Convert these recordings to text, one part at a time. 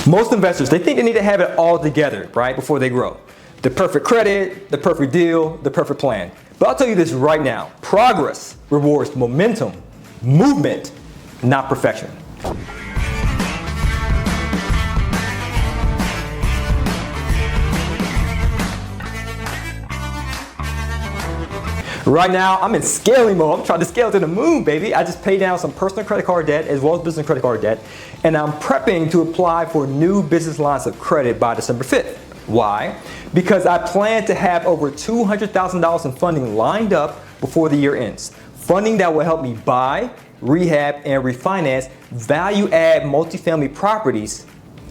Most investors, they think they need to have it all together, right, before they grow. The perfect credit, the perfect deal, the perfect plan. But I'll tell you this right now. Progress rewards momentum, movement, not perfection. Right now, I'm in scaling mode. I'm trying to scale to the moon, baby. I just paid down some personal credit card debt as well as business credit card debt, and I'm prepping to apply for new business lines of credit by December 5th. Why? Because I plan to have over $200,000 in funding lined up before the year ends. Funding that will help me buy, rehab, and refinance value-add multifamily properties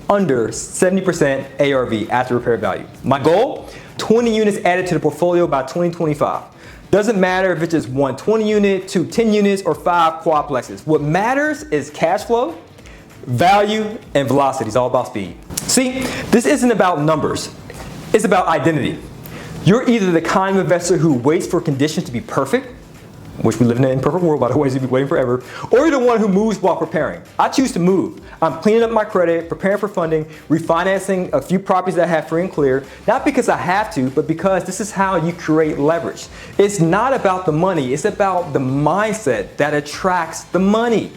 under 70% ARV after repair value. My goal? 20 units added to the portfolio by 2025. Doesn't matter if it's just one 20 unit, two 10 units, or 5 quadplexes. What matters is cash flow, value, and velocity. It's all about speed. See, this isn't about numbers. It's about identity. You're either the kind of investor who waits for conditions to be perfect, which we live in an imperfect world, by the way, so you'll be waiting forever, or you're the one who moves while preparing. I choose to move. I'm cleaning up my credit, preparing for funding, refinancing a few properties that I have free and clear, not because I have to, but because this is how you create leverage. It's not about the money, it's about the mindset that attracts the money.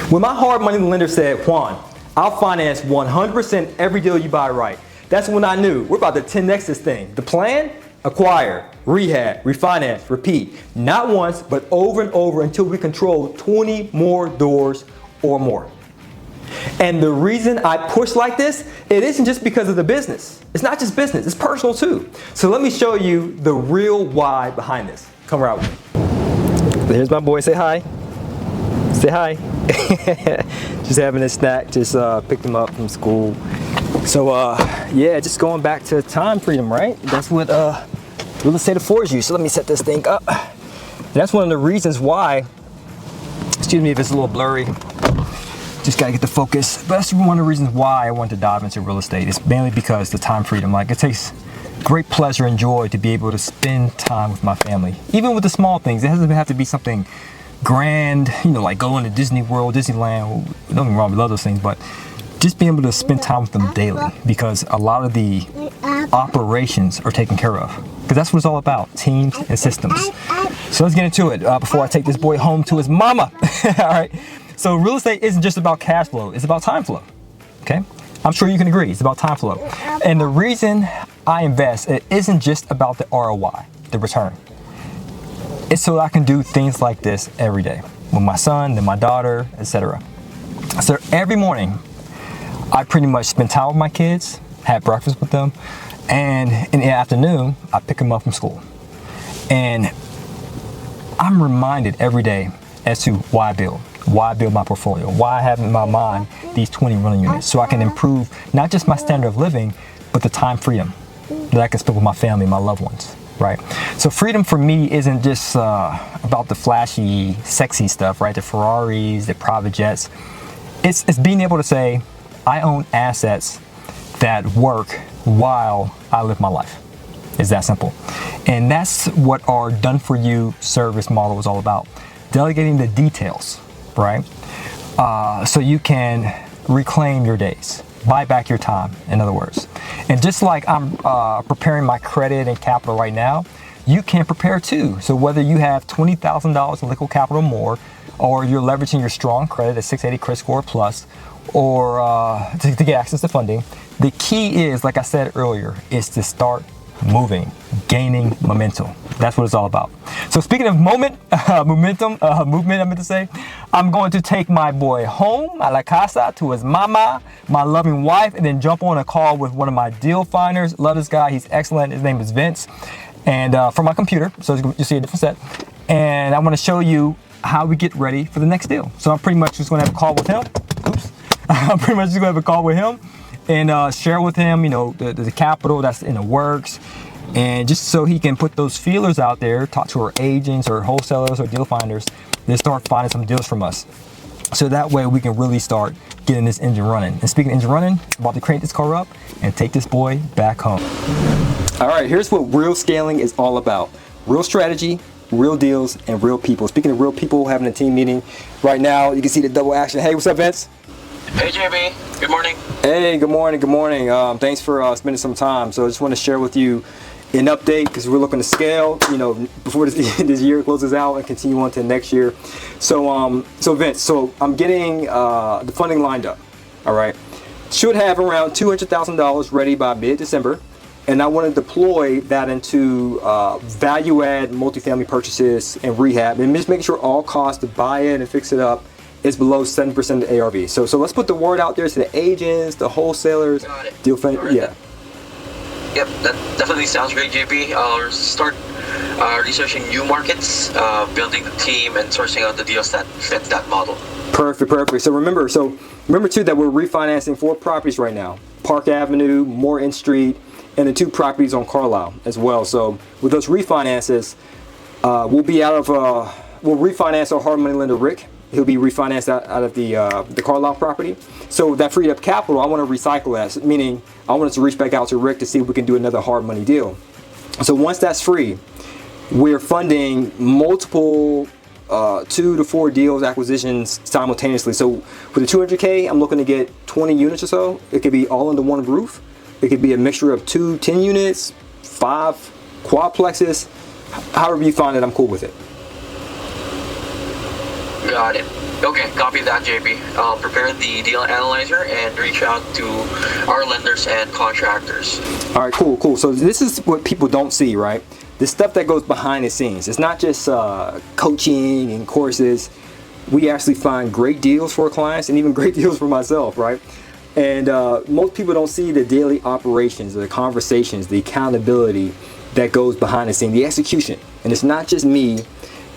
When my hard money lender said, Juan, I'll finance 100% every deal you buy right, that's when I knew we're about to 10x this thing. The plan? Acquire, rehab, refinance, repeat. Not once, but over and over until we control 20 more doors or more. And the reason I push like this, it isn't just because of the business. It's not just business, it's personal too. So let me show you the real why behind this. Come right with me. Here's my boy, say hi. Say hi. Just having a snack, just picked him up from school. So yeah, just going back to time freedom, right? That's what real estate affords you. So let me set this thing up. And that's one of the reasons why, excuse me if it's a little blurry, just gotta get the focus. But that's one of the reasons why I wanted to dive into real estate. It's mainly because the time freedom. Like, it takes great pleasure and joy to be able to spend time with my family. Even with the small things, it doesn't have to be something grand, you know, like going to Disney World, Disneyland. Don't get me wrong, we love those things, but just being able to spend time with them daily, because a lot of the operations are taken care of. Because that's what it's all about, teams and systems. So let's get into it before I take this boy home to his mama. All right. So real estate isn't just about cash flow, it's about time flow. Okay. I'm sure you can agree, it's about time flow. And the reason I invest, it isn't just about the ROI, the return. It's so I can do things like this every day with my son, then my daughter, etc. So every morning, I pretty much spend time with my kids, have breakfast with them, and in the afternoon, I pick them up from school. And I'm reminded every day as to why I build my portfolio, why I have in my mind these 20 rental units, so I can improve not just my standard of living, but the time freedom that I can spend with my family, my loved ones, right? So freedom for me isn't just about the flashy, sexy stuff, right? The Ferraris, the private jets. It's being able to say, I own assets that work while I live my life. It's that simple. And that's what our done-for-you service model is all about. Delegating the details, right? So you can reclaim your days, buy back your time, in other words. And just like I'm preparing my credit and capital right now, you can prepare too. So whether you have $20,000 in liquid capital more, or you're leveraging your strong credit at 680 credit score plus, or to get access to funding, the key is, like I said earlier, is to start moving, gaining momentum. That's what it's all about. So speaking of movement, I meant to say, I'm going to take my boy home a la casa to his mama, my loving wife, and then jump on a call with one of my deal finders. Love this guy, he's excellent. His name is Vince. And from my computer, so you see a different set. And I want to show you how we get ready for the next deal. So I'm pretty much just going to have a call with him. Oops. I'm pretty much just going to have a call with him and share with him, you know, the capital that's in the works, and just so he can put those feelers out there, talk to our agents or wholesalers or deal finders, then start finding some deals from us. So that way we can really start getting this engine running. And speaking of engine running, I'm about to crank this car up and take this boy back home. All right, here's what real scaling is all about. Real strategy, real deals, and real people. Speaking of real people, having a team meeting right now, you can see the double action. Hey, what's up, Vince? Hey JB, good morning. Hey, good morning, good morning. Thanks for spending some time. So I just want to share with you an update because we're looking to scale, before this year closes out and continue on to next year. So Vince, I'm getting the funding lined up, all right? Should have around $200,000 ready by mid-December. And I want to deploy that into value-add multifamily purchases and rehab, and just making sure all costs to buy it and fix it up is below 7% of the ARV. So let's put the word out there to the agents, the wholesalers. Got it. Deal fan, yeah. Yep, that definitely sounds great, JP. Start researching new markets, building the team, and sourcing out the deals that fit that model. Perfect. So remember too that we're refinancing 4 properties right now: Park Avenue, Moore End Street, and the 2 properties on Carlisle as well. So with those refinances, we'll refinance our hard money lender Rick. He'll be refinanced out of the Carlisle property. So that freed up capital, I want to recycle that, meaning I want us to reach back out to Rick to see if we can do another hard money deal. So once that's free, we're funding multiple 2 to 4 deals, acquisitions simultaneously. So with the 200K, I'm looking to get 20 units or so. It could be all under one roof. It could be a mixture of 2 10 units, 5 quadplexes. However you find it, I'm cool with it. Got it. Okay, copy that, JP. I'll prepare the deal analyzer and reach out to our lenders and contractors. All right, cool. So this is what people don't see, right? The stuff that goes behind the scenes. It's not just coaching and courses. We actually find great deals for our clients and even great deals for myself, right? And most people don't see the daily operations, the conversations, the accountability that goes behind the scene, the execution. And it's not just me,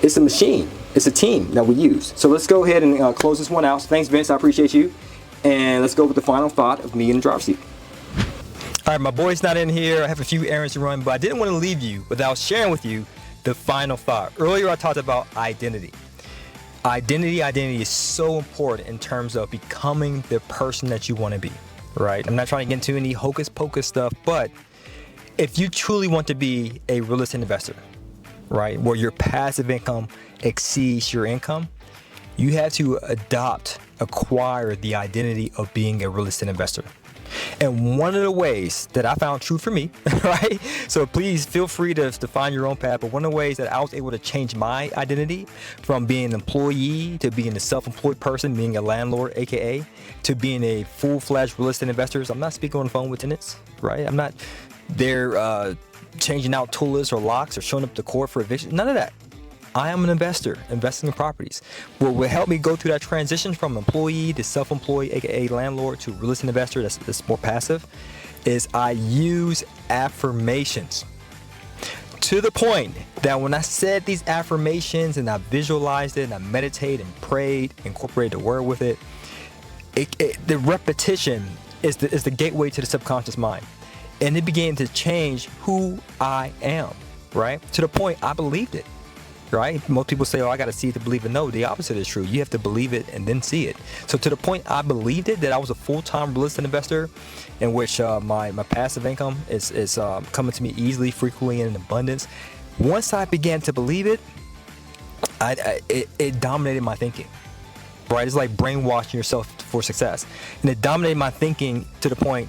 it's a machine. It's a team that we use. So let's go ahead and close this one out. So thanks, Vince. I appreciate you. And let's go with the final thought of me in the driver's seat. All right, my boy's not in here. I have a few errands to run, but I didn't want to leave you without sharing with you the final thought. Earlier, I talked about identity. Identity is so important in terms of becoming the person that you want to be, right? I'm not trying to get into any hocus pocus stuff, but if you truly want to be a real estate investor, right, where your passive income exceeds your income, you have to acquire the identity of being a real estate investor. And one of the ways that I found true for me, right? So please feel free to find your own path. But one of the ways that I was able to change my identity from being an employee to being a self-employed person, being a landlord, AKA, to being a full-fledged real estate investor. I'm not speaking on the phone with tenants, right? I'm not there changing out toilets or locks or showing up to court for eviction. None of that. I am an investor, investing in properties. What will help me go through that transition from employee to self-employed, aka landlord, to real estate investor that's more passive, is I use affirmations. To the point that when I said these affirmations and I visualized it and I meditated and prayed, incorporated the word with it, the repetition is the gateway to the subconscious mind. And it began to change who I am, right? To the point I believed it. Right? Most people say, I got to see it to believe it. No, the opposite is true. You have to believe it and then see it. So to the point I believed it, that I was a full-time real estate investor in which my passive income is coming to me easily, frequently, and in abundance. Once I began to believe it, it dominated my thinking. Right? It's like brainwashing yourself for success. And it dominated my thinking to the point,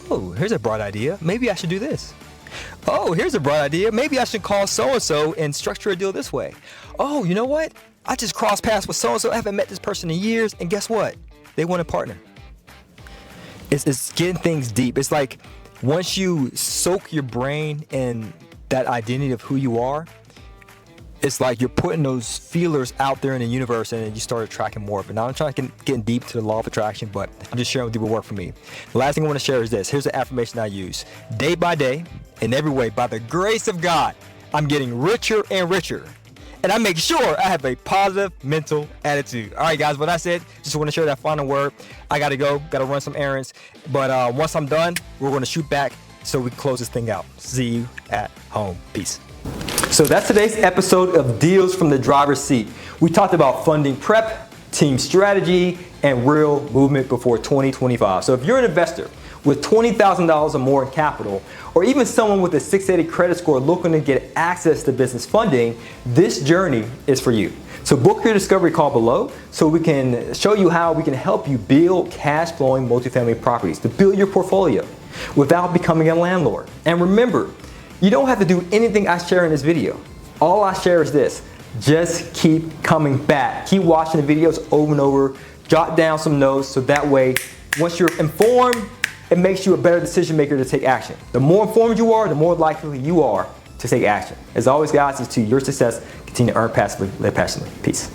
oh, here's a bright idea. Maybe I should do this. Oh, here's a bright idea. Maybe I should call so-and-so and structure a deal this way. Oh, you know what? I just crossed paths with so-and-so. I haven't met this person in years. And guess what? They want a partner. It's getting things deep. It's like once you soak your brain in that identity of who you are, it's like you're putting those feelers out there in the universe and you start attracting more of it. Now, I'm trying to get deep to the law of attraction, but I'm just sharing with you what worked for me. The last thing I want to share is this. Here's the affirmation I use. Day by day, in every way, by the grace of God, I'm getting richer and richer. And I make sure I have a positive mental attitude. All right, guys, what I said, just want to share that final word. I got to go, got to run some errands. But once I'm done, we're going to shoot back so we can close this thing out. See you at home. Peace. So that's today's episode of Deals from the Driver's Seat. We talked about funding prep, team strategy, and real movement before 2025. So if you're an investor with $20,000 or more in capital, or even someone with a 680 credit score looking to get access to business funding, this journey is for you. So book your discovery call below so we can show you how we can help you build cash flowing multifamily properties to build your portfolio without becoming a landlord. And remember, you don't have to do anything I share in this video. All I share is this: just keep coming back. Keep watching the videos over and over. Jot down some notes so that way, once you're informed, it makes you a better decision maker to take action. The more informed you are, the more likely you are to take action. As always, guys, it's to your success. Continue to earn passively, live passionately. Peace.